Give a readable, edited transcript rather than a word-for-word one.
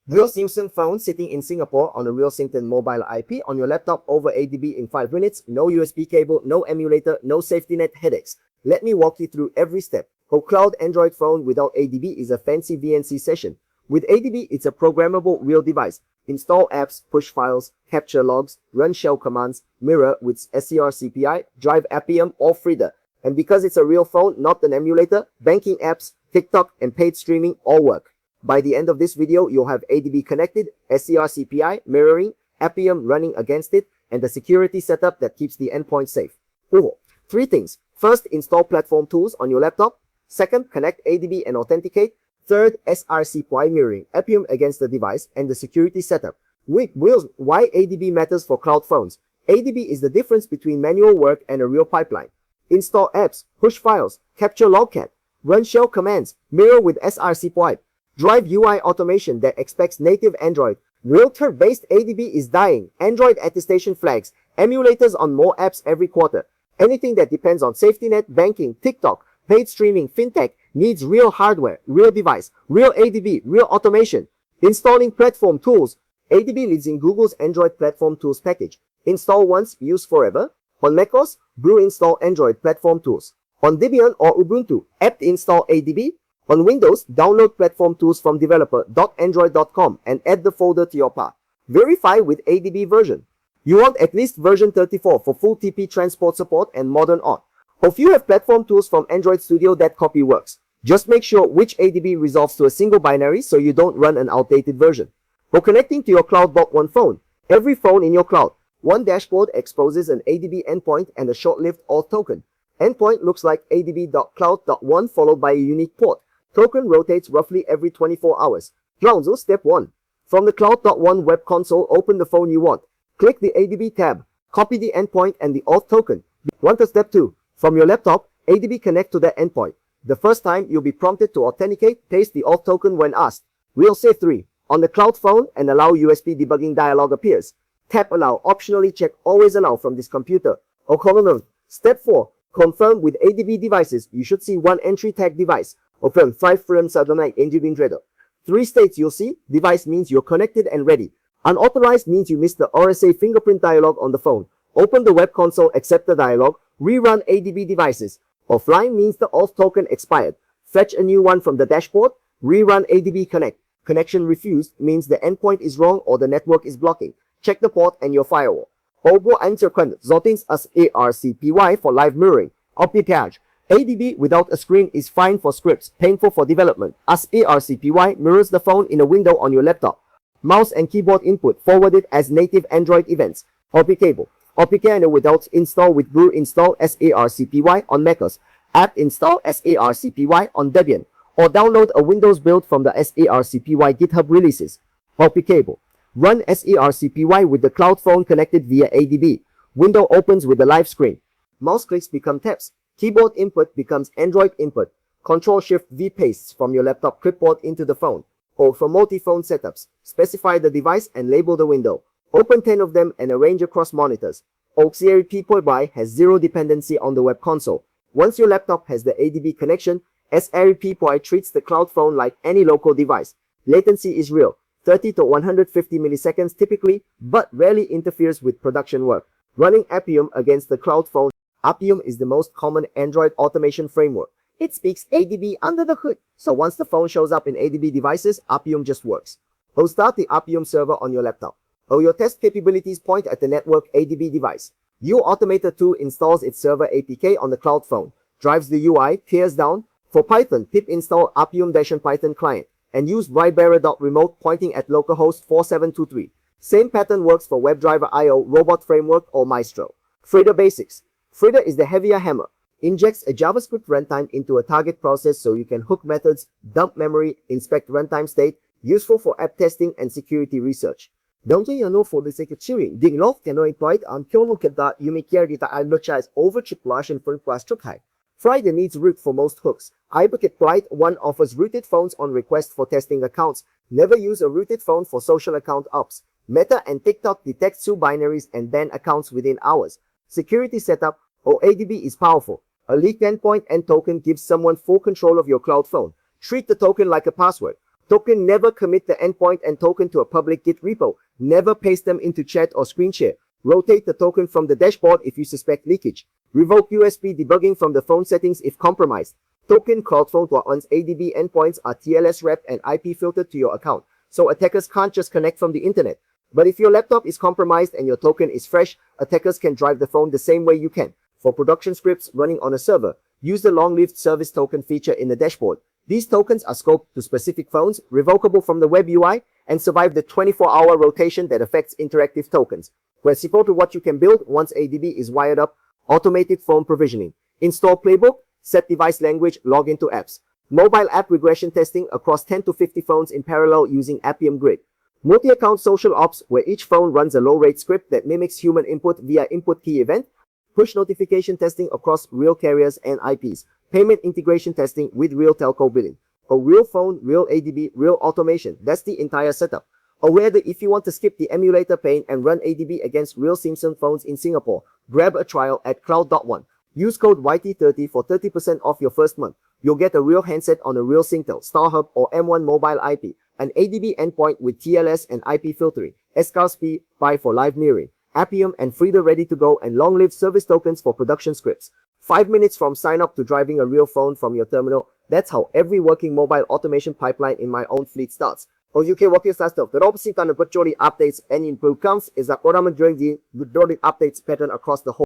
Real Samsung phone sitting in Singapore on a Real Sington mobile IP on your laptop over ADB in 5 minutes, no USB cable, no emulator, no safety net headaches. Let me walk you through every step. How cloud Android phone without ADB is a fancy VNC session. With ADB, it's a programmable real device. Install apps, push files, capture logs, run shell commands, mirror with SCR-CPI, drive Appium or Frida. And because it's a real phone, not an emulator, banking apps, TikTok and paid streaming all work. By the end of this video, you'll have ADB connected, SCR-CPI, mirroring, Appium running against it, and the security setup that keeps the endpoint safe. Cool. 3 things. First, install platform tools on your laptop. Second, connect ADB and authenticate. Third, SCR-CPI mirroring, Appium against the device, and the security setup. Why ADB matters for cloud phones. ADB is the difference between manual work and a real pipeline. Install apps, push files, capture logcat, run shell commands, mirror with SCR-CPI. Drive UI automation that expects native Android. Realtor-based ADB is dying. Android attestation flags. Emulators on more apps every quarter. Anything that depends on safety net, banking, TikTok, paid streaming, fintech needs real hardware, real device, real ADB, real automation. Installing platform tools. ADB lives in Google's Android Platform Tools package. Install once, use forever. On macOS, brew install Android Platform Tools. On Debian or Ubuntu, apt install ADB. On Windows, download platform tools from developer.android.com and add the folder to your path. Verify with ADB version. You want at least version 34 for full TP transport support and modern auth. If you have platform tools from Android Studio, that copy works. Just make sure which ADB resolves to a single binary so you don't run an outdated version. For connecting to your cloudf.one phone, every phone in your cloud, one dashboard exposes an ADB endpoint and a short-lived auth token. Endpoint looks like adb.cloud.one followed by a unique port. Token rotates roughly every 24 hours. So step 1. From the cloud.one web console, open the phone you want. Click the ADB tab. Copy the endpoint and the auth token. Step 2. From your laptop, ADB connect to that endpoint. The first time, you'll be prompted to authenticate, paste the auth token when asked. We'll say 3. On the cloud phone and allow USB debugging dialog appears. Tap allow. Optionally check always allow from this computer. Step 4. Confirm with ADB devices. You should see one entry tag device. 5 frames ADB. 3 states you'll see. Device means you're connected and ready. Unauthorized means you missed the RSA fingerprint dialog on the phone. Open the web console, accept the dialog. Rerun ADB devices. Offline means the auth token expired. Fetch a new one from the dashboard. Rerun ADB connect. Connection refused means the endpoint is wrong or the network is blocking. Check the port and your firewall. Obo answerkund Zotins as ARCPY for live mirroring. Optitage. ADB without a screen is fine for scripts, painful for development, as ARCPY mirrors the phone in a window on your laptop. Mouse and keyboard input forwarded as native Android events. OP cable. OPK without install with brew install SARCPY on macOS. App install SARCPY on Debian. Or download a Windows build from the SARCPY GitHub releases. OP cable. Run SARCPY with the cloud phone connected via ADB. Window opens with a live screen. Mouse clicks become taps. Keyboard input becomes Android input. Ctrl-Shift-V pastes from your laptop clipboard into the phone. Or for multi-phone setups, specify the device and label the window. Open 10 of them and arrange across monitors. SARCPY has zero dependency on the web console. Once your laptop has the ADB connection, SARCPY treats the cloud phone like any local device. Latency is real, 30 to 150 milliseconds typically, but rarely interferes with production work. Running Appium against the cloud phone. Appium is the most common Android automation framework. It speaks ADB under the hood, so once the phone shows up in ADB devices, Appium just works. Start the Appium server on your laptop. Your test capabilities point at the network ADB device. Automator 2 installs its server APK on the cloud phone, drives the UI, tears down. For Python, pip install Appium-Python client, and use ybarra.remote pointing at localhost 4723. Same pattern works for WebDriver IO, Robot Framework, or Maestro. Frida Basics. Frida is the heavier hammer. Injects a JavaScript runtime into a target process so you can hook methods, dump memory, inspect runtime state, useful for app testing and security research. Don't you know for the security, ding lof canoid point on kilokeda you may carry the advertise over chipulation for high. Friday needs root for most hooks. iBucketBright1 offers rooted phones on request for testing accounts. Never use a rooted phone for social account ops. Meta and TikTok detect two binaries and ban accounts within hours. Security setup. ADB is powerful. A leaked endpoint and token gives someone full control of your cloud phone. Treat the token like a password. Token: never commit the endpoint and token to a public Git repo. Never paste them into chat or screen share. Rotate the token from the dashboard if you suspect leakage. Revoke USB debugging from the phone settings if compromised. Token: cloudf.one's ADB endpoints are TLS wrapped and IP filtered to your account, so attackers can't just connect from the internet. But if your laptop is compromised and your token is fresh, attackers can drive the phone the same way you can. For production scripts running on a server, use the long-lived service token feature in the dashboard. These tokens are scoped to specific phones, revocable from the web UI, and survive the 24-hour rotation that affects interactive tokens. Questico to what you can build once ADB is wired up: automated phone provisioning, install playbook, set device language, log into apps, mobile app regression testing across 10 to 50 phones in parallel using Appium Grid, multi-account social ops where each phone runs a low-rate script that mimics human input via input key event, push notification testing across real carriers and IPs, payment integration testing with real telco billing. A real phone, real ADB, real automation. That's the entire setup. Aware that if you want to skip the emulator pain and run ADB against real Samsung phones in Singapore, grab a trial at cloud.one. Use code YT30 for 30% off your first month. You'll get a real handset on a real Singtel, StarHub or M1 mobile IP, an ADB endpoint with TLS and IP filtering, SCARS-P, Pi for live mirroring, Appium and Frida ready to go, and long-lived service tokens for production scripts. 5 minutes from sign up to driving a real phone from your terminal. That's how every working mobile automation pipeline in my own fleet starts. O UK wakil sastok, terus sih tanpa updates and improve comes is that orang menjual the updates pattern across the whole